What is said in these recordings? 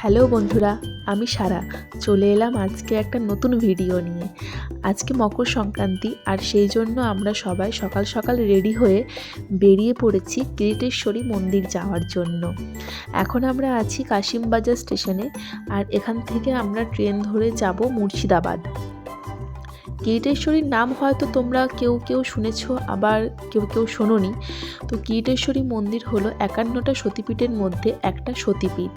Hello বন্ধুরা, আমি সারা চলে এলাম আজকে একটা নতুন ভিডিও নিয়ে। আজকে মকর সংক্রান্তি আর সেই জন্য আমরা সবাই সকাল সকাল রেডি হয়ে বেরিয়ে পড়েছি কিরিটেশ্বরী মন্দির যাওয়ার জন্য। এখন আমরা আছি কাশিমবাজার স্টেশনে আর এখান থেকে আমরা ট্রেন ধরে যাব মুর্শিদাবাদ। কিরিটেশ্বরীর নাম হয়তো তোমরা কেউ কেউ শুনেছ, আবার কেউ কেউ শোনোনি। তো কিরিটেশ্বরী মন্দির হলো 51টা সতীপীঠের মধ্যে একটা সতীপীঠ।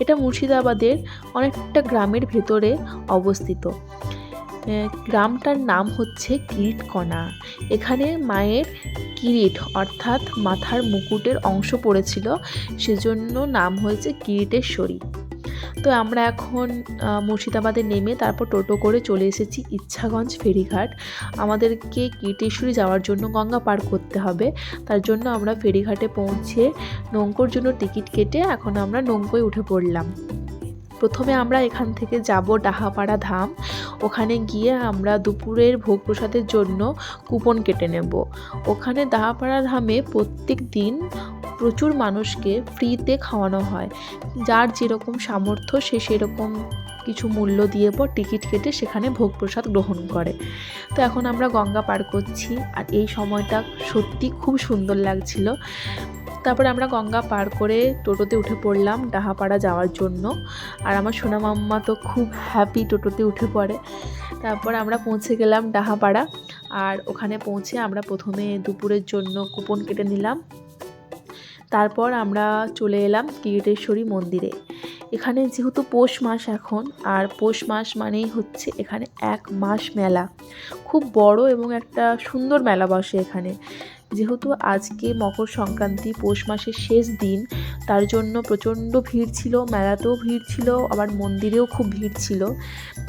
এটা মুর্শিদাবাদের অনেকটা গ্রামের ভেতরে অবস্থিত। গ্রামটার নাম হচ্ছে কিরিটকণা। এখানে মায়ের কিরিট অর্থাৎ মাথার মুকুটের অংশ পড়েছিল, সেজন্য নাম হয়েছে কিরিটেশ্বরী। তো আমরা এখন মুর্শিদাবাদে নেমে তারপর টোটো করে চলে এসেছি ইচ্ছাগঞ্জ ফেরিঘাট। আমাদেরকে কিরিটেশ্বরী যাওয়ার জন্য গঙ্গা পার করতে হবে, তার জন্য আমরা ফেরিঘাটে পৌঁছে নৌকোর জন্য টিকিট কেটে এখন আমরা নৌকোয় উঠে পড়লাম। প্রথমে আমরা এখান থেকে যাব ডাহাপাড়া ধাম। ওখানে গিয়ে আমরা দুপুরের ভোগ প্রসাদের জন্য কুপন কেটে নেব। ওখানে ডাহাপাড়া ধামে প্রত্যেক দিন প্রচুর মানুষকে ফ্রিতে খাওয়ানো হয়। যার যেরকম সামর্থ্য সে সেরকম কিছু মূল্য দিয়ে পর টিকিট কেটে সেখানে ভোগ প্রসাদ গ্রহণ করে। তো এখন আমরা গঙ্গা পার করছি আর এই সময়টা সত্যি খুব সুন্দর লাগছিল। তারপরে আমরা গঙ্গা পার করে টোটোতে উঠে পড়লাম ডাহাপাড়া যাওয়ার জন্য। আর আমার সোনা মাম্মা তো খুব হ্যাপি টোটোতে উঠে পড়ে। তারপর আমরা পৌঁছে গেলাম ডাহাপাড়া। আর ওখানে পৌঁছে আমরা প্রথমে দুপুরের জন্য কুপন কেটে নিলাম। তারপর আমরা চলে এলাম কিরিটেশ্বরী মন্দিরে। এখানে যেহেতু পৌষ মাস এখন, আর পৌষ মাস মানেই হচ্ছে এখানে 1 মাস মেলা। খুব বড় এবং একটা সুন্দর মেলা বসে এখানে। যেহেতু আজকে মকর সংক্রান্তি, পৌষ মাসের শেষ দিন, তার জন্য প্রচণ্ড ভিড় ছিল, মেলাতেও ভিড় ছিল, আবার মন্দিরেও খুব ভিড় ছিল।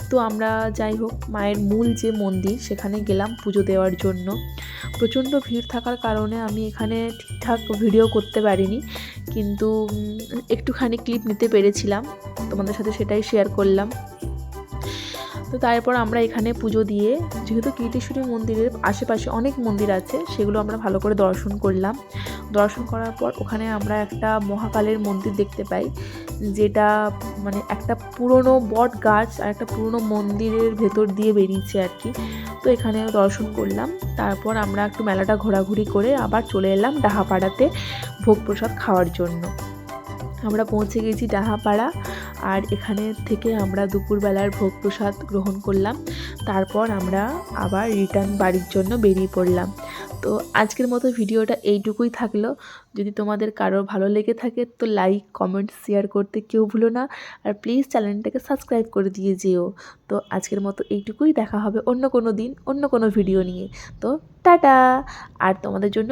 তো আমরা যাই হোক মায়ের মূল যে মন্দির সেখানে গেলাম পুজো দেওয়ার জন্য। প্রচণ্ড ভিড় থাকার কারণে আমি এখানে ঠিকঠাক ভিডিও করতে পারিনি, কিন্তু একটুখানি ক্লিপ নিতে পেরেছিলাম, তোমাদের সাথে সেটাই শেয়ার করলাম। তো তারপর আমরা এখানে পুজো দিয়ে, যেহেতু কিরিটেশ্বরী মন্দিরের আশেপাশে অনেক মন্দির আছে, সেগুলো আমরা ভালো করে দর্শন করলাম। দর্শন করার পর ওখানে আমরা একটা মহাকালের মন্দির দেখতে পাই, যেটা মানে একটা পুরনো বট গাছ আর একটা পুরনো মন্দিরের ভেতর দিয়ে বেরিয়েছে আর কি। তো এখানেও দর্শন করলাম। তারপর আমরা একটু মেলাটা ঘোরাঘুরি করে আবার চলে এলাম ডাহাপাড়াতে ভোগ প্রসাদ খাওয়ার জন্য। আমরা পৌঁছে গেছি ডাহাপাড়া আর এখানে থেকে আমরা দুপুরবেলার ভোগ প্রসাদ গ্রহণ করলাম। তারপর আমরা আবার রিটার্ন বাড়ির জন্য বেরিয়ে পড়লাম। তো আজকের মতো ভিডিওটা এইটুকুই থাকলো। যদি তোমাদের কারোর ভালো লেগে থাকে তো লাইক, কমেন্ট, শেয়ার করতে কেউ ভুলো না। আর প্লিজ চ্যানেলটাকে সাবস্ক্রাইব করে দিয়ে যেও। তো আজকের মতো এইটুকুই, দেখা হবে অন্য কোনো দিন অন্য কোনো ভিডিও নিয়ে। তো টাটা। আর তোমাদের জন্য